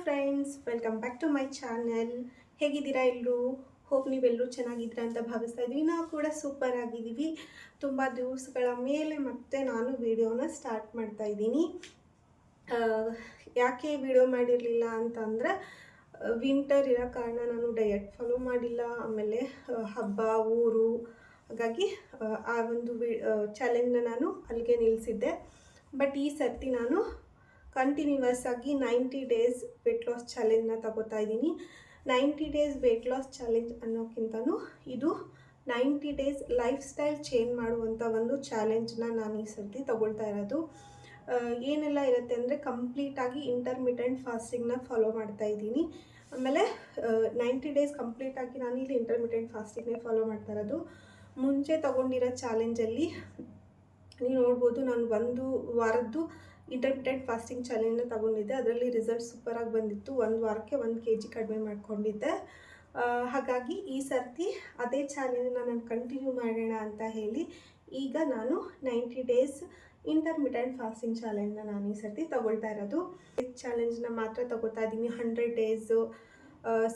Friends, welcome back to my channel. ಹೇಗಿದ್ದೀರಾ ಎಲ್ಲರೂ? Hope ನೀವೆಲ್ಲರೂ ಚೆನ್ನಾಗಿದ್ದೀರಾ ಅಂತ ಭಾವಿಸ್ತಾ ಇದ್ದೀವಿ. ನಾವು ಕೂಡ ಸೂಪರ್ ಆಗಿದ್ದೀವಿ. ತುಂಬ ದಿವಸಗಳ ಮೇಲೆ ಮತ್ತೆ ನಾನು ವಿಡಿಯೋನ ಸ್ಟಾರ್ಟ್ ಮಾಡ್ತಾ ಇದ್ದೀನಿ. ಯಾಕೆ ವಿಡಿಯೋ ಮಾಡಿರಲಿಲ್ಲ ಅಂತಂದರೆ ವಿಂಟರ್ ಇರೋ ಕಾರಣ ನಾನು ಡಯಟ್ ಫಾಲೋ ಮಾಡಿಲ್ಲ. ಆಮೇಲೆ ಹಬ್ಬ ಊರು, ಹಾಗಾಗಿ ಆ ಒಂದು ಚಾಲೆಂಜ್ನ ನಾನು ಅಲ್ಲಿಗೆ ನಿಲ್ಲಿಸಿದ್ದೆ. ಬಟ್ ಈ ಸರ್ತಿ ನಾನು ಕಂಟಿನ್ಯೂವಸ್ ಆಗಿ 90 ಡೇಸ್ ವೆಯ್ಟ್ ಲಾಸ್ ಚಾಲೆಂಜ್ನ ತಗೋತಾ ಇದ್ದೀನಿ. 90 ಡೇಸ್ ವೆಯ್ಟ್ ಲಾಸ್ ಚಾಲೆಂಜ್ ಅನ್ನೋಕ್ಕಿಂತನೂ ಇದು 90 ಡೇಸ್ ಲೈಫ್ ಸ್ಟೈಲ್ ಚೇಂಜ್ ಮಾಡುವಂಥ ಒಂದು ಚಾಲೆಂಜ್ನ ನಾನು ಈ ಸರ್ತಿ ತಗೊಳ್ತಾ ಇರೋದು. ಏನೆಲ್ಲ ಇರುತ್ತೆ ಅಂದರೆ ಕಂಪ್ಲೀಟಾಗಿ ಇಂಟರ್ಮಿಟೆಂಟ್ ಫಾಸ್ಟಿಂಗ್ನ ಫಾಲೋ ಮಾಡ್ತಾ ಇದ್ದೀನಿ. ಆಮೇಲೆ 90 ಡೇಸ್ ಕಂಪ್ಲೀಟಾಗಿ ನಾನು ಇಲ್ಲಿ ಇಂಟರ್ಮಿಟೆಂಟ್ ಫಾಸ್ಟಿಂಗ್ನೇ ಫಾಲೋ ಮಾಡ್ತಾ ಇರೋದು. ಮುಂಚೆ ತೊಗೊಂಡಿರೋ ಚಾಲೆಂಜಲ್ಲಿ ನೀವು ನೋಡ್ಬೋದು, ನಾನು 1 ವಾರದ್ದು ಇಂಟರ್ಮಿಟೆಂಟ್ ಫಾಸ್ಟಿಂಗ್ ಚಾಲೆಂಜ್ನ ತಗೊಂಡಿದ್ದೆ. ಅದರಲ್ಲಿ ರಿಸಲ್ಟ್ ಸೂಪರಾಗಿ ಬಂದಿತ್ತು. 1 ವಾರಕ್ಕೆ 1 kg ಕಡಿಮೆ ಮಾಡ್ಕೊಂಡಿದ್ದೆ. ಹಾಗಾಗಿ ಈ ಸರ್ತಿ ಅದೇ ಚಾಲೆಂಜ್ನ ನಾನು ಕಂಟಿನ್ಯೂ ಮಾಡೋಣ ಅಂತ ಹೇಳಿ ಈಗ ನಾನು 90 ಡೇಸ್ ಇಂಟರ್ಮಿಟೆಂಟ್ ಫಾಸ್ಟಿಂಗ್ ಚಾಲೆಂಜ್ನ ನಾನು ಈ ಸರ್ತಿ ತಗೊಳ್ತಾ ಇರೋದು. ಚಾಲೆಂಜ್ನ ಮಾತ್ರ ತಗೋತಾ ಇದ್ದೀನಿ. 100 ಡೇಸು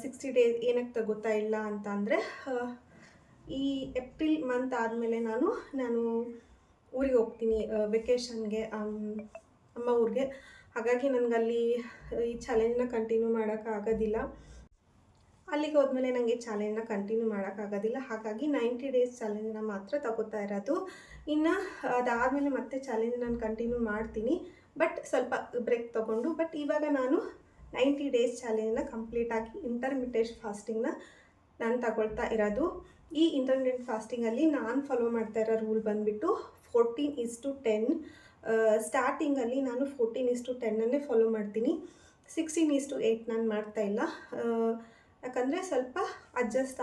60 ಡೇಸ್ ಏನಕ್ಕೆ ತಗೋತಾ ಇಲ್ಲ ಅಂತ ಅಂದರೆ, ಈ ಏಪ್ರಿಲ್ ಮಂತ್ ಆದಮೇಲೆ ನಾನು ಊರಿಗೆ ಹೋಗ್ತೀನಿ ವೆಕೇಷನ್ಗೆ, ಅಮ್ಮ ಊರಿಗೆ. ಹಾಗಾಗಿ ನನಗಲ್ಲಿ ಈ ಚಾಲೆಂಜ್ನ ಕಂಟಿನ್ಯೂ ಮಾಡೋಕ್ಕಾಗೋದಿಲ್ಲ. ಅಲ್ಲಿಗೆ ಹೋದ್ಮೇಲೆ ನನಗೆ ಚಾಲೆಂಜ್ನ ಕಂಟಿನ್ಯೂ ಮಾಡೋಕ್ಕಾಗೋದಿಲ್ಲ. ಹಾಗಾಗಿ 90 ಡೇಸ್ ಚಾಲೆಂಜ್ನ ಮಾತ್ರ ತಗೋತಾ ಇರೋದು. ಇನ್ನು ಅದಾದಮೇಲೆ ಮತ್ತೆ ಚಾಲೆಂಜ್ ನಾನು ಕಂಟಿನ್ಯೂ ಮಾಡ್ತೀನಿ, ಬಟ್ ಸ್ವಲ್ಪ ಬ್ರೇಕ್ ತೊಗೊಂಡು. ಬಟ್ ಇವಾಗ ನಾನು 90 ಡೇಸ್ ಚಾಲೆಂಜ್ನ ಕಂಪ್ಲೀಟಾಗಿ ಇಂಟರ್ಮಿಟೆಂಟ್ ಫಾಸ್ಟಿಂಗ್ನ ನಾನು ತಗೊಳ್ತಾ ಇರೋದು. ಈ ಇಂಟರ್ಮಿಟೆಂಟ್ ಫಾಸ್ಟಿಂಗಲ್ಲಿ ನಾನು ಫಾಲೋ ಮಾಡ್ತಾ ಇರೋ ರೂಲ್ ಬಂದುಬಿಟ್ಟು 14:10. ಸ್ಟಾರ್ಟಿಂಗಲ್ಲಿ ನಾನು 14:10 ಫಾಲೋ ಮಾಡ್ತೀನಿ. 16:8 ನಾನು ಮಾಡ್ತಾಯಿಲ್ಲ. ಯಾಕಂದರೆ ಸ್ವಲ್ಪ ಅಡ್ಜಸ್ಟ್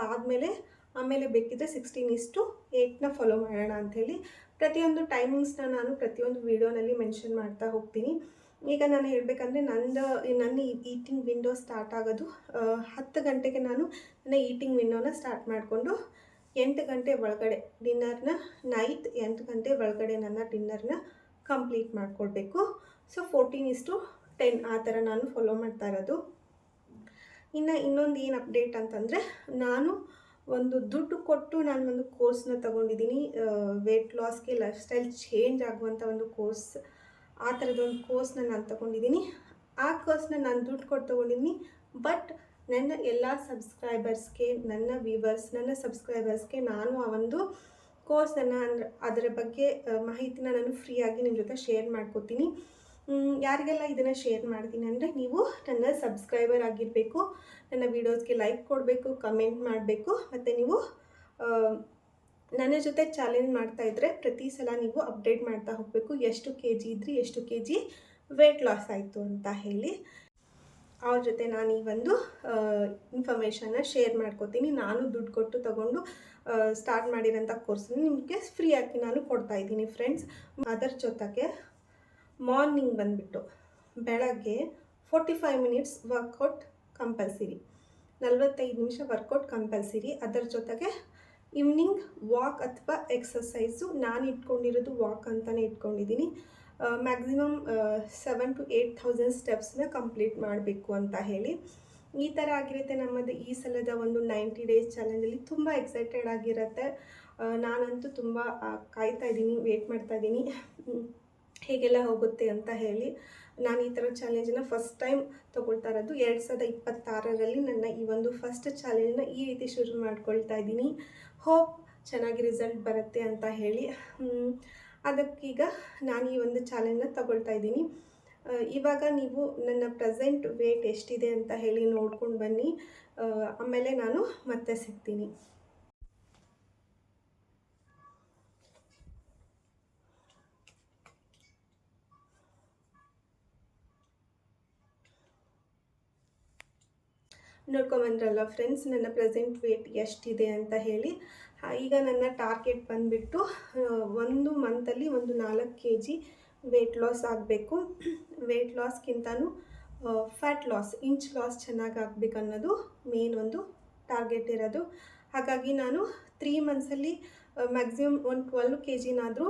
ಆಮೇಲೆ ಬೇಕಿದ್ದರೆ 16:8 ಫಾಲೋ ಮಾಡೋಣ ಅಂಥೇಳಿ ಪ್ರತಿಯೊಂದು ಟೈಮಿಂಗ್ಸ್ನ ನಾನು ಪ್ರತಿಯೊಂದು ವೀಡಿಯೋನಲ್ಲಿ ಮೆನ್ಷನ್ ಮಾಡ್ತಾ ಹೋಗ್ತೀನಿ. ಈಗ ನಾನು ಹೇಳಬೇಕಂದ್ರೆ ನನ್ನ ಈಟಿಂಗ್ ವಿಂಡೋ ಸ್ಟಾರ್ಟ್ ಆಗೋದು 10 ಗಂಟೆಗೆ. ನಾನು ನನ್ನ ಈಟಿಂಗ್ ವಿಂಡೋನ ಸ್ಟಾರ್ಟ್ ಮಾಡಿಕೊಂಡು 8 ಗಂಟೆ ಒಳಗಡೆ ಡಿನ್ನರ್ನ, ನೈಟ್ 8 ಗಂಟೆ ಒಳಗಡೆ ನನ್ನ ಡಿನ್ನರ್ನ ಕಂಪ್ಲೀಟ್ ಮಾಡ್ಕೊಳ್ಬೇಕು. ಸೊ 14:10 ಆ ಥರ ನಾನು ಫಾಲೋ ಮಾಡ್ತಾ ಇರೋದು. ಇನ್ನೊಂದು ಏನು ಅಪ್ಡೇಟ್ ಅಂತಂದರೆ, ನಾನು ಒಂದು ದುಡ್ಡು ಕೊಟ್ಟು ನಾನು ಒಂದು ಕೋರ್ಸ್ನ ತೊಗೊಂಡಿದ್ದೀನಿ. ವೆಯ್ಟ್ ಲಾಸ್ಗೆ ಲೈಫ್ ಸ್ಟೈಲ್ ಚೇಂಜ್ ಆಗುವಂಥ ಒಂದು ಕೋರ್ಸ್, ಆ ಥರದೊಂದು ಕೋರ್ಸ್ನ ನಾನು ತೊಗೊಂಡಿದ್ದೀನಿ. ಆ ಕೋರ್ಸ್ನ ನಾನು ದುಡ್ಡು ಕೊಟ್ಟು ತೊಗೊಂಡಿದ್ದೀನಿ. ಬಟ್ ನನ್ನ ಎಲ್ಲ ಸಬ್ಸ್ಕ್ರೈಬರ್ಸ್ಗೆ, ನನ್ನ ವ್ಯೂವರ್ಸ್, ನನ್ನ ಸಬ್ಸ್ಕ್ರೈಬರ್ಸ್ಗೆ ನಾನು ಆ ಒಂದು ಕೋರ್ಸನ್ನು ಅದರ ಬಗ್ಗೆ ಮಾಹಿತಿನ ನಾನು ಫ್ರೀಯಾಗಿ ನಿಮ್ಮ ಜೊತೆ ಶೇರ್ ಮಾಡ್ಕೋತೀನಿ. ಯಾರಿಗೆಲ್ಲ ಇದನ್ನು ಶೇರ್ ಮಾಡ್ತೀನಿ ಅಂದರೆ, ನೀವು ನನ್ನ ಸಬ್ಸ್ಕ್ರೈಬರ್ ಆಗಿರಬೇಕು, ನನ್ನ ವೀಡಿಯೋಸ್ಗೆ ಲೈಕ್ ಕೊಡಬೇಕು, ಕಮೆಂಟ್ ಮಾಡಬೇಕು, ಮತ್ತು ನೀವು ನನ್ನ ಜೊತೆ ಚಾಲೆಂಜ್ ಮಾಡ್ತಾಯಿದ್ರೆ ಪ್ರತಿ ಸಲ ನೀವು ಅಪ್ಡೇಟ್ ಮಾಡ್ತಾ ಹೋಗಬೇಕು. ಎಷ್ಟು kg ಇದ್ರಿ, ಎಷ್ಟು kg ವೆಯ್ಟ್ ಲಾಸ್ ಆಯಿತು ಅಂತ ಹೇಳಿ ಅವ್ರ ಜೊತೆ ನಾನು ಈ ಒಂದು ಇನ್ಫಾರ್ಮೇಷನ್ನ ಶೇರ್ ಮಾಡ್ಕೋತೀನಿ. ನಾನು ದುಡ್ಡು ಕೊಟ್ಟು ತಗೊಂಡು ಸ್ಟಾರ್ಟ್ ಮಾಡಿರೋಂಥ ಕೋರ್ಸನ್ನು ನಿಮಗೆ ಫ್ರೀಯಾಗಿ ನಾನು ಕೊಡ್ತಾಯಿದ್ದೀನಿ ಫ್ರೆಂಡ್ಸ್. ಅದರ ಜೊತೆಗೆ ಮಾರ್ನಿಂಗ್ ಬಂದುಬಿಟ್ಟು ಬೆಳಗ್ಗೆ 45 ಮಿನಿಟ್ಸ್ ವರ್ಕೌಟ್ ಕಂಪಲ್ಸರಿ, 45 ನಿಮಿಷ ವರ್ಕೌಟ್ ಕಂಪಲ್ಸರಿ. ಅದರ ಜೊತೆಗೆ ಈವ್ನಿಂಗ್ ವಾಕ್ ಅಥವಾ ಎಕ್ಸಸೈಸು, ನಾನು ಇಟ್ಕೊಂಡಿರೋದು ವಾಕ್ ಅಂತಲೇ ಇಟ್ಕೊಂಡಿದ್ದೀನಿ. ಮ್ಯಾಕ್ಸಿಮಮ್ 7,000 to 8,000 ಸ್ಟೆಪ್ಸ್ನ ಕಂಪ್ಲೀಟ್ ಮಾಡಬೇಕು ಅಂತ ಹೇಳಿ. ಈ ಥರ ಆಗಿರುತ್ತೆ ನಮ್ಮದು ಈ ಸಲದ ಒಂದು 90 ಡೇಸ್ ಚಾಲೆಂಜಲ್ಲಿ. ತುಂಬ ಎಕ್ಸೈಟೆಡ್ ಆಗಿರುತ್ತೆ. ನಾನಂತೂ ತುಂಬ ಕಾಯ್ತಾ ಇದ್ದೀನಿ, ವೇಟ್ ಮಾಡ್ತಾಯಿದ್ದೀನಿ ಹೇಗೆಲ್ಲ ಹೋಗುತ್ತೆ ಅಂತ ಹೇಳಿ. ನಾನು ಈ ಥರ ಚಾಲೆಂಜನ್ನು ಫಸ್ಟ್ ಟೈಮ್ ತೊಗೊಳ್ತಾ ಇರೋದು. 2026ರಲ್ಲಿ ನನ್ನ ಈ ಒಂದು ಫಸ್ಟ್ ಚಾಲೆಂಜನ್ನ ಈ ರೀತಿ ಶುರು ಮಾಡ್ಕೊಳ್ತಾ ಇದ್ದೀನಿ. ಹೋಪ್ ಚೆನ್ನಾಗಿ ರಿಸಲ್ಟ್ ಬರುತ್ತೆ ಅಂತ ಹೇಳಿ. ಅದಕ್ಕೀಗ ನಾನು ಈ ಒಂದು ಚಾಲೆಂಜ್ನ ತಗೊಳ್ತಾ ಇದ್ದೀನಿ. ಇವಾಗ ನೀವು ನನ್ನ ಪ್ರೆಸೆಂಟ್ ವೇಟ್ ಎಷ್ಟಿದೆ ಅಂತ ಹೇಳಿ ನೋಡ್ಕೊಂಡು ಬನ್ನಿ, ಆಮೇಲೆ ನಾನು ಮತ್ತೆ ಸಿಗ್ತೀನಿ. ನೋಡ್ಕೊಂಬಂದ್ರಲ್ಲ ಫ್ರೆಂಡ್ಸ್, ನನ್ನ ಪ್ರೆಸೆಂಟ್ ವೇಟ್ ಎಷ್ಟಿದೆ ಅಂತ ಹೇಳಿ. ಈಗ ನನ್ನ ಟಾರ್ಗೆಟ್ ಬಂದುಬಿಟ್ಟು 1 ಮಂತಲ್ಲಿ ಒಂದು 4 kg ವೆಯ್ಟ್ ಲಾಸ್ ಆಗಬೇಕು. ವೆಯ್ಟ್ ಲಾಸ್ಗಿಂತನೂ ಫ್ಯಾಟ್ ಲಾಸ್, ಇಂಚ್ ಲಾಸ್ ಚೆನ್ನಾಗಿ ಆಗಬೇಕು ಅನ್ನೋದು ಮೇನ್ ಒಂದು ಟಾರ್ಗೆಟ್ ಇರೋದು. ಹಾಗಾಗಿ ನಾನು 3 ಮಂತ್ಸಲ್ಲಿ ಮ್ಯಾಕ್ಸಿಮಮ್ ಒಂದು 12 kgನಾದರೂ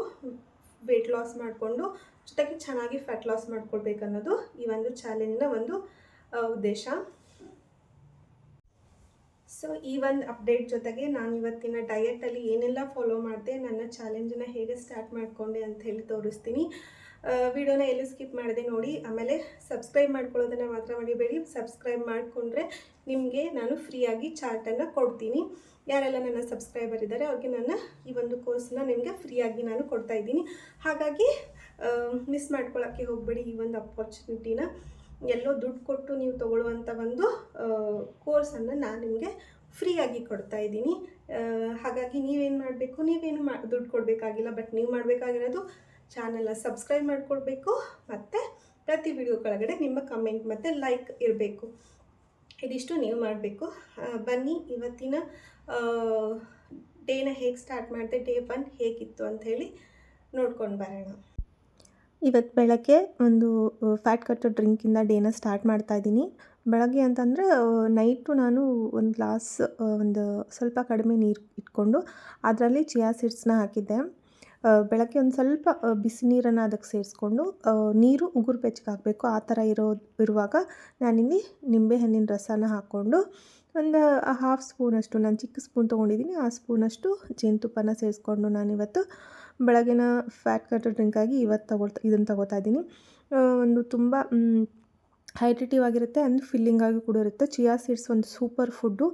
ವೆಯ್ಟ್ ಲಾಸ್ ಮಾಡಿಕೊಂಡು ಜೊತೆಗೆ ಚೆನ್ನಾಗಿ ಫ್ಯಾಟ್ ಲಾಸ್ ಮಾಡ್ಕೊಳ್ಬೇಕು ಅನ್ನೋದು ಈ ಒಂದು ಚಾಲೆಂಜ್ನ ಒಂದು ಉದ್ದೇಶ. ಸೊ ಈ ಒಂದು ಅಪ್ಡೇಟ್ ಜೊತೆಗೆ ನಾನು ಇವತ್ತಿನ ಡಯಟಲ್ಲಿ ಏನೆಲ್ಲ ಫಾಲೋ ಮಾಡಿದೆ, ನನ್ನ ಚಾಲೆಂಜನ್ನು ಹೇಗೆ ಸ್ಟಾರ್ಟ್ ಮಾಡಿಕೊಂಡೆ ಅಂತ ಹೇಳಿ ತೋರಿಸ್ತೀನಿ. ವಿಡಿಯೋನ ಎಲ್ಲಿ ಸ್ಕಿಪ್ ಮಾಡಿದೆ ನೋಡಿ. ಆಮೇಲೆ ಸಬ್ಸ್ಕ್ರೈಬ್ ಮಾಡ್ಕೊಳ್ಳೋದನ್ನು ಮಾತ್ರ ಮರಿಬೇಡಿ. ಸಬ್ಸ್ಕ್ರೈಬ್ ಮಾಡಿಕೊಂಡ್ರೆ ನಿಮಗೆ ನಾನು ಫ್ರೀಯಾಗಿ ಚಾರ್ಟನ್ನು ಕೊಡ್ತೀನಿ. ಯಾರೆಲ್ಲ ನನ್ನ ಸಬ್ಸ್ಕ್ರೈಬರ್ ಇದ್ದಾರೆ ಅವ್ರಿಗೆ ನನ್ನ ಈ ಒಂದು ಕೋರ್ಸನ್ನ ನಿಮಗೆ ಫ್ರೀಯಾಗಿ ನಾನು ಕೊಡ್ತಾಯಿದ್ದೀನಿ. ಹಾಗಾಗಿ ಮಿಸ್ ಮಾಡ್ಕೊಳ್ಳೋಕ್ಕೆ ಹೋಗಬೇಡಿ ಈ ಒಂದು ಅಪರ್ಚುನಿಟಿನ. ಎಲ್ಲೋ ದುಡ್ಡು ಕೊಟ್ಟು ನೀವು ತೊಗೊಳ್ಳುವಂಥ ಒಂದು ಕೋರ್ಸನ್ನು ನಾನು ನಿಮಗೆ ಫ್ರೀಯಾಗಿ ಕೊಡ್ತಾ ಇದ್ದೀನಿ. ಹಾಗಾಗಿ ನೀವೇನು ಮಾಡಬೇಕು, ನೀವೇನು ದುಡ್ಡು ಕೊಡಬೇಕಾಗಿಲ್ಲ. ಬಟ್ ನೀವು ಮಾಡಬೇಕಾಗಿರೋದು ಚಾನಲ್ನ ಸಬ್ಸ್ಕ್ರೈಬ್ ಮಾಡ್ಕೊಳ್ಬೇಕು ಮತ್ತು ಪ್ರತಿ ವಿಡಿಯೋ ಕೆಳಗಡೆ ನಿಮ್ಮ ಕಮೆಂಟ್ ಮತ್ತು ಲೈಕ್ ಇರಬೇಕು. ಇದಿಷ್ಟು ನೀವು ಮಾಡಬೇಕು. ಬನ್ನಿ ಇವತ್ತಿನ ಡೇನ ಹೇಗೆ ಸ್ಟಾರ್ಟ್ ಮಾಡಿದೆ, ಡೇ 1 ಹೇಗಿತ್ತು ಅಂತ ಹೇಳಿ ನೋಡ್ಕೊಂಡು ಬರೋಣ. ಇವತ್ತು ಬೆಳಗ್ಗೆ ಒಂದು ಫ್ಯಾಟ್ ಕಟ್ಟೋ ಡ್ರಿಂಕಿಂದ ಡೇನ ಸ್ಟಾರ್ಟ್ ಮಾಡ್ತಾಯಿದ್ದೀನಿ. ಬೆಳಗ್ಗೆ ಅಂತಂದರೆ ನೈಟು ನಾನು ಒಂದು ಗ್ಲಾಸ್ ಒಂದು ಸ್ವಲ್ಪ ಕಡಿಮೆ ನೀರು ಇಟ್ಕೊಂಡು ಅದರಲ್ಲಿ ಚಿಯಾ ಸೀಡ್ಸ್ನ ಹಾಕಿದ್ದೆ. ಬೆಳಗ್ಗೆ ಒಂದು ಸ್ವಲ್ಪ ಬಿಸಿ ನೀರನ್ನು ಅದಕ್ಕೆ ಸೇರಿಸ್ಕೊಂಡು ನೀರು ಉಗುರು ಬೆಚ್ಚಗಾಗಬೇಕು ಆ ಥರ ಇರುವಾಗ ನಾನಿಲ್ಲಿ ನಿಂಬೆಹಣ್ಣಿನ ರಸನ ಹಾಕ್ಕೊಂಡು ಒಂದು ಹಾಫ್ ಸ್ಪೂನಷ್ಟು, ನಾನು ಚಿಕ್ಕ ಸ್ಪೂನ್ ತೊಗೊಂಡಿದ್ದೀನಿ, ಆ ಸ್ಪೂನಷ್ಟು ಜೇನುತುಪ್ಪನ ಸೇರಿಸ್ಕೊಂಡು ನಾನಿವತ್ತು ಬೆಳಗಿನ ಫ್ಯಾಟ್ ಕಟ್ಟೋ ಡ್ರಿಂಕಾಗಿ ಇದನ್ನು ತಗೋತಾ ಇದ್ದೀನಿ. ಒಂದು ತುಂಬ ಹೈಡ್ರೇಟಿವ್ ಆಗಿರುತ್ತೆ ಆ್ಯಂಡ್ ಫಿಲ್ಲಿಂಗ್ ಆಗಿ ಕೂಡ ಇರುತ್ತೆ. ಚಿಯಾ ಸೀಡ್ಸ್ ಒಂದು ಸೂಪರ್ ಫುಡ್ಡು,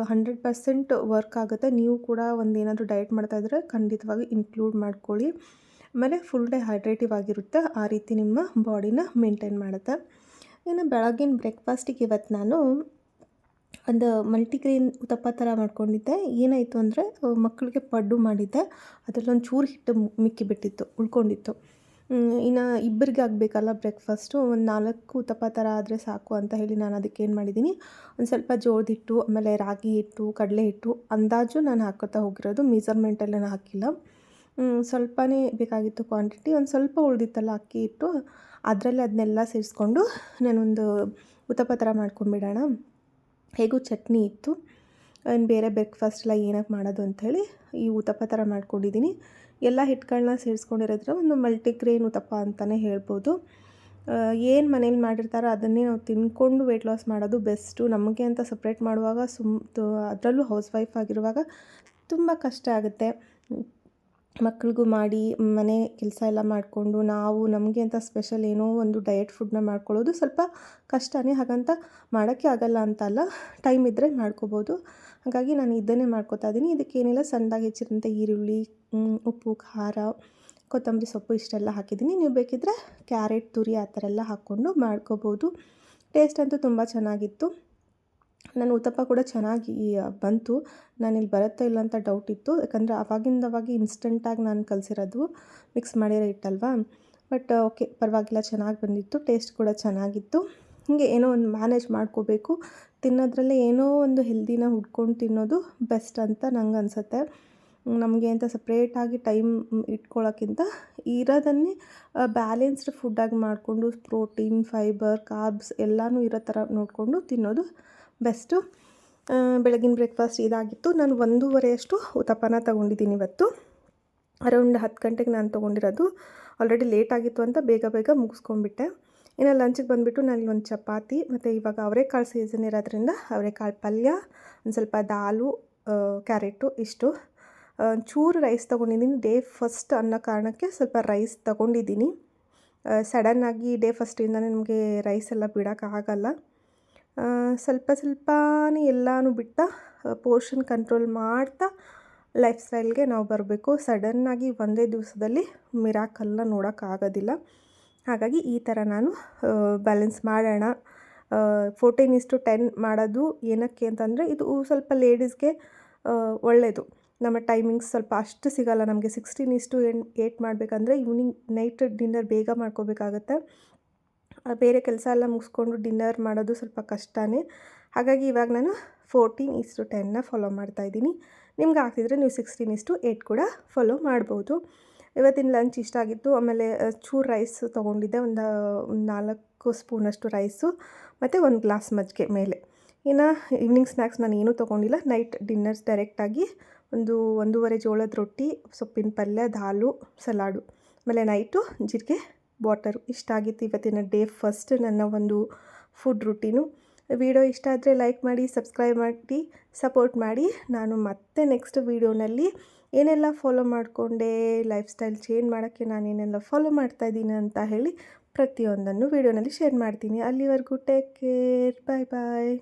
100% ವರ್ಕ್ ಆಗುತ್ತೆ. ನೀವು ಕೂಡ ಏನಾದರೂ ಡಯಟ್ ಮಾಡ್ತಾಯಿದ್ರೆ ಖಂಡಿತವಾಗಿ ಇನ್ಕ್ಲೂಡ್ ಮಾಡ್ಕೊಳ್ಳಿ. ಆಮೇಲೆ ಫುಲ್ ಡೇ ಹೈಡ್ರೇಟಿವ್ ಆಗಿರುತ್ತೆ, ಆ ರೀತಿ ನಿಮ್ಮ ಬಾಡಿನ ಮೇಂಟೈನ್ ಮಾಡುತ್ತೆ. ಇನ್ನು ಬೆಳಗಿನ ಬ್ರೇಕ್ಫಾಸ್ಟಿಗೆ ಇವತ್ತು ನಾನು ಒಂದು ಮಲ್ಟಿಗ್ರೇನ್ ಉತ್ತಪ್ಪ ಥರ ಮಾಡ್ಕೊಂಡಿದ್ದೆ. ಏನಾಯಿತು ಅಂದರೆ ಮಕ್ಕಳಿಗೆ ಪಡ್ಡು ಮಾಡಿದ್ದೆ, ಅದರಲ್ಲೊಂದು ಚೂರು ಹಿಟ್ಟು ಉಳ್ಕೊಂಡಿತ್ತು. ಇನ್ನು ಇಬ್ಬರಿಗೆ ಆಗಬೇಕಲ್ಲ ಬ್ರೇಕ್ಫಾಸ್ಟು, ಒಂದು 4 ಉತ್ತಪ್ಪ ಥರ ಆದರೆ ಸಾಕು ಅಂತ ಹೇಳಿ ನಾನು ಅದಕ್ಕೆ ಏನು ಮಾಡಿದ್ದೀನಿ, ಒಂದು ಸ್ವಲ್ಪ ಜೋಳದ ಹಿಟ್ಟು, ಆಮೇಲೆ ರಾಗಿ ಹಿಟ್ಟು, ಕಡಲೆ ಹಿಟ್ಟು ಅಂದಾಜು ನಾನು ಹಾಕೋತಾ ಹೋಗಿರೋದು, ಮೆಜರ್ಮೆಂಟೆಲ್ಲ ಹಾಕಿಲ್ಲ. ಸ್ವಲ್ಪನೇ ಬೇಕಾಗಿತ್ತು ಕ್ವಾಂಟಿಟಿ. ಒಂದು ಸ್ವಲ್ಪ ಉಳಿದಿತ್ತಲ್ಲ ಅಕ್ಕಿ ಹಿಟ್ಟು, ಅದರಲ್ಲೇ ಅದನ್ನೆಲ್ಲ ಸೇರಿಸ್ಕೊಂಡು ನಾನೊಂದು ಉತ್ತಪ್ಪ ಥರ ಮಾಡ್ಕೊಂಬಿಡೋಣ. ಹೇಗೂ ಚಟ್ನಿ ಇತ್ತು, ಬೇರೆ ಬ್ರೇಕ್ಫಾಸ್ಟ್ ಎಲ್ಲ ಏನಕ್ಕೆ ಮಾಡೋದು ಅಂಥೇಳಿ ಈ ಉತ್ತಪ್ಪ ಥರ ಮಾಡ್ಕೊಂಡಿದ್ದೀನಿ. ಎಲ್ಲ ಹಿಟ್ಟುಗಳನ್ನ ಸೇರಿಸ್ಕೊಂಡಿರೋದ್ರೆ ಒಂದು ಮಲ್ಟಿಗ್ರೇನ್ ಉತ್ತಪ್ಪ ಅಂತಲೇ ಹೇಳ್ಬೋದು. ಏನು ಮನೇಲಿ ಮಾಡಿರ್ತಾರೋ ಅದನ್ನೇ ನಾವು ತಿಂದ್ಕೊಂಡು ವೆಯ್ಟ್ ಲಾಸ್ ಮಾಡೋದು ಬೆಸ್ಟು. ನಮಗೆ ಅಂತ ಸಪ್ರೇಟ್ ಮಾಡುವಾಗ ಅದರಲ್ಲೂ ಹೌಸ್ ವೈಫ್ ಆಗಿರುವಾಗ ತುಂಬ ಕಷ್ಟ ಆಗುತ್ತೆ. ಮಕ್ಳಿಗೂ ಮಾಡಿ ಮನೆ ಕೆಲಸ ಎಲ್ಲ ಮಾಡಿಕೊಂಡು ನಾವು ನಮಗೆ ಅಂತ ಸ್ಪೆಷಲ್ ಏನೋ ಒಂದು ಡಯಟ್ ಫುಡ್ನ ಮಾಡ್ಕೊಳ್ಳೋದು ಸ್ವಲ್ಪ ಕಷ್ಟನೇ. ಹಾಗಂತ ಮಾಡೋಕ್ಕೆ ಆಗಲ್ಲ ಅಂತಲ್ಲ, ಟೈಮ್ ಇದ್ದರೆ ಮಾಡ್ಕೋಬೋದು. ಹಾಗಾಗಿ ನಾನು ಇದನ್ನೇ ಮಾಡ್ಕೋತಾ ಇದ್ದೀನಿ. ಇದಕ್ಕೇನಿಲ್ಲ, ಸಣ್ಣದಾಗಿ ಹೆಚ್ಚಿದಂಥ ಈರುಳ್ಳಿ, ಉಪ್ಪು, ಖಾರ, ಕೊತ್ತಂಬರಿ ಸೊಪ್ಪು ಇಷ್ಟೆಲ್ಲ ಹಾಕಿದ್ದೀನಿ. ನೀವು ಬೇಕಿದ್ದರೆ ಕ್ಯಾರೆಟ್ ತುರಿ ಆ ಥರ ಎಲ್ಲ ಹಾಕ್ಕೊಂಡು ಮಾಡ್ಕೋಬೋದು. ಟೇಸ್ಟ್ ಅಂತೂ ತುಂಬ ಚೆನ್ನಾಗಿತ್ತು. ನನ್ನ ಉತ್ತಪ್ಪ ಕೂಡ ಚೆನ್ನಾಗಿ ಬಂತು. ನಾನಿಲ್ಲಿ ಬರುತ್ತೋ ಇಲ್ಲ ಅಂತ ಡೌಟ್ ಇತ್ತು, ಯಾಕಂದರೆ ಅವಾಗಿಂದವಾಗಿ ಇನ್ಸ್ಟೆಂಟಾಗಿ ನಾನು ಕಲಿಸಿರೋದು, ಮಿಕ್ಸ್ ಮಾಡಿರೋ ಇಟ್ಟಲ್ವಾ. ಬಟ್ ಓಕೆ, ಪರವಾಗಿಲ್ಲ, ಚೆನ್ನಾಗಿ ಬಂದಿತ್ತು. ಟೇಸ್ಟ್ ಕೂಡ ಚೆನ್ನಾಗಿತ್ತು. ಹೀಗೆ ಏನೋ ಒಂದು ಮ್ಯಾನೇಜ್ ಮಾಡ್ಕೋಬೇಕು. ತಿನ್ನೋದ್ರಲ್ಲೇ ಏನೋ ಒಂದು ಹೆಲ್ದಿನ ಹುಡ್ಕೊಂಡು ತಿನ್ನೋದು ಬೆಸ್ಟ್ ಅಂತ ನಂಗೆ ಅನಿಸುತ್ತೆ. ನಮಗೆ ಅಂತ ಸಪ್ರೇಟಾಗಿ ಟೈಮ್ ಇಟ್ಕೊಳ್ಳೋಕ್ಕಿಂತ ಇರೋದನ್ನೇ ಬ್ಯಾಲೆನ್ಸ್ಡ್ ಫುಡ್ಡಾಗಿ ಮಾಡಿಕೊಂಡು ಪ್ರೋಟೀನ್, ಫೈಬರ್, ಕಾರ್ಬ್ಸ್ ಎಲ್ಲನೂ ಇರೋ ಥರ ನೋಡಿಕೊಂಡು ತಿನ್ನೋದು ಬೆಸ್ಟು. ಬೆಳಗಿನ ಬ್ರೇಕ್ಫಾಸ್ಟ್ ಇದಾಗಿತ್ತು. ನಾನು 1:30 ಉತ್ತಪ್ಪನ ತೊಗೊಂಡಿದ್ದೀನಿ ಇವತ್ತು. ಅರೌಂಡ್ 10 ಗಂಟೆಗೆ ನಾನು ತೊಗೊಂಡಿರೋದು. ಆಲ್ರೆಡಿ ಲೇಟ್ ಆಗಿತ್ತು ಅಂತ ಬೇಗ ಮುಗಿಸ್ಕೊಂಡ್ಬಿಟ್ಟೆ. ಇನ್ನು ಲಂಚಿಗೆ ಬಂದುಬಿಟ್ಟು ನಾನು ಒಂದು ಚಪಾತಿ ಮತ್ತು ಇವಾಗ ಅವರೆಕಾಳು ಸೀಸನ್ ಇರೋದ್ರಿಂದ ಅವರೆಕಾಳು ಪಲ್ಯ, ಒಂದು ಸ್ವಲ್ಪ ದಾಲು, ಕ್ಯಾರೆಟು ಇಷ್ಟು. ಚೂರು ರೈಸ್ ತೊಗೊಂಡಿದ್ದೀನಿ. ಡೇ ಫಸ್ಟ್ ಅನ್ನೋ ಕಾರಣಕ್ಕೆ ಸ್ವಲ್ಪ ರೈಸ್ ತೊಗೊಂಡಿದ್ದೀನಿ. ಸಡನ್ನಾಗಿ ಡೇ ಫಸ್ಟಿಂದನೇ ನಮಗೆ ರೈಸ್ ಎಲ್ಲ ಬಿಡೋಕ್ಕಾಗಲ್ಲ. ಸ್ವಲ್ಪನೇ ಎಲ್ಲನೂ ಬಿಡ್ತಾ ಪೋರ್ಷನ್ ಕಂಟ್ರೋಲ್ ಮಾಡ್ತಾ ಲೈಫ್ ಸ್ಟೈಲ್ಗೆ ನಾವು ಬರಬೇಕು. ಸಡನ್ನಾಗಿ ಒಂದೇ ದಿವಸದಲ್ಲಿ ಮಿರಾಕಲ್ನ ನೋಡೋಕ್ಕಾಗೋದಿಲ್ಲ. ಹಾಗಾಗಿ ಈ ಥರ ನಾನು ಬ್ಯಾಲೆನ್ಸ್ ಮಾಡೋಣ. 14:10 ಮಾಡೋದು ಏನಕ್ಕೆ ಅಂತಂದರೆ, ಇದು ಸ್ವಲ್ಪ ಲೇಡೀಸ್ಗೆ ಒಳ್ಳೆಯದು. ನಮ್ಮ ಟೈಮಿಂಗ್ಸ್ ಸ್ವಲ್ಪ ಅಷ್ಟು ಸಿಗೋಲ್ಲ ನಮಗೆ. 16:8 ಮಾಡಬೇಕಂದ್ರೆ ಈವ್ನಿಂಗ್ ನೈಟ್ ಡಿನ್ನರ್ ಬೇಗ ಮಾಡ್ಕೋಬೇಕಾಗತ್ತೆ. ಬೇರೆ ಕೆಲಸ ಎಲ್ಲ ಮುಗಿಸ್ಕೊಂಡು ಡಿನ್ನರ್ ಮಾಡೋದು ಸ್ವಲ್ಪ ಕಷ್ಟನೇ. ಹಾಗಾಗಿ ಇವಾಗ ನಾನು 14:10ನ ಫಾಲೋ ಮಾಡ್ತಾಯಿದ್ದೀನಿ. ನಿಮ್ಗೆ ಆಗ್ತಿದ್ರೆ ನೀವು 16:8 ಕೂಡ ಫಾಲೋ ಮಾಡ್ಬೋದು. ಇವತ್ತಿನ ಲಂಚ್ ಇಷ್ಟ ಆಗಿತ್ತು. ಆಮೇಲೆ ಚೂರು ರೈಸ್ ತೊಗೊಂಡಿದ್ದೆ, ಒಂದು 4 ಸ್ಪೂನಷ್ಟು ರೈಸು ಮತ್ತು 1 ಗ್ಲಾಸ್ ಮಜ್ಜಿಗೆ ಮೇಲೆ. ಇನ್ನು ಈವ್ನಿಂಗ್ ಸ್ನ್ಯಾಕ್ಸ್ ನಾನು ಏನೂ ತೊಗೊಂಡಿಲ್ಲ. ನೈಟ್ ಡಿನ್ನರ್ಸ್ ಡೈರೆಕ್ಟಾಗಿ 1:30 ಜೋಳದ ರೊಟ್ಟಿ, ಸೊಪ್ಪಿನ ಪಲ್ಯ, ದಾಲು, ಸಲಾಡು, ಆಮೇಲೆ ನೈಟು ಜೀರಿಗೆ ವಾಟರು. ಇಷ್ಟ ಆಗಿತ್ತು ಇವತ್ತಿನ ಡೇ ಫಸ್ಟ್ ನನ್ನ ಒಂದು ಫುಡ್ ರುಟೀನು. ವಿಡಿಯೋ ಇಷ್ಟ ಆದರೆ ಲೈಕ್ ಮಾಡಿ, ಸಬ್ಸ್ಕ್ರೈಬ್ ಮಾಡಿ, ಸಪೋರ್ಟ್ ಮಾಡಿ. ನಾನು ಮತ್ತೆ ನೆಕ್ಸ್ಟ್ ವೀಡಿಯೋನಲ್ಲಿ ಏನೆಲ್ಲ ಫಾಲೋ ಮಾಡಿಕೊಂಡೆ, ಲೈಫ್ ಸ್ಟೈಲ್ ಚೇಂಜ್ ಮಾಡೋಕ್ಕೆ ನಾನೇನೆಲ್ಲ ಫಾಲೋ ಮಾಡ್ತಾಯಿದ್ದೀನಿ ಅಂತ ಹೇಳಿ ಪ್ರತಿಯೊಂದನ್ನು ವೀಡಿಯೋನಲ್ಲಿ ಶೇರ್ ಮಾಡ್ತೀನಿ. ಅಲ್ಲಿವರೆಗೂ ಟೇಕ್ ಕೇರ್, ಬಾಯ್ ಬಾಯ್.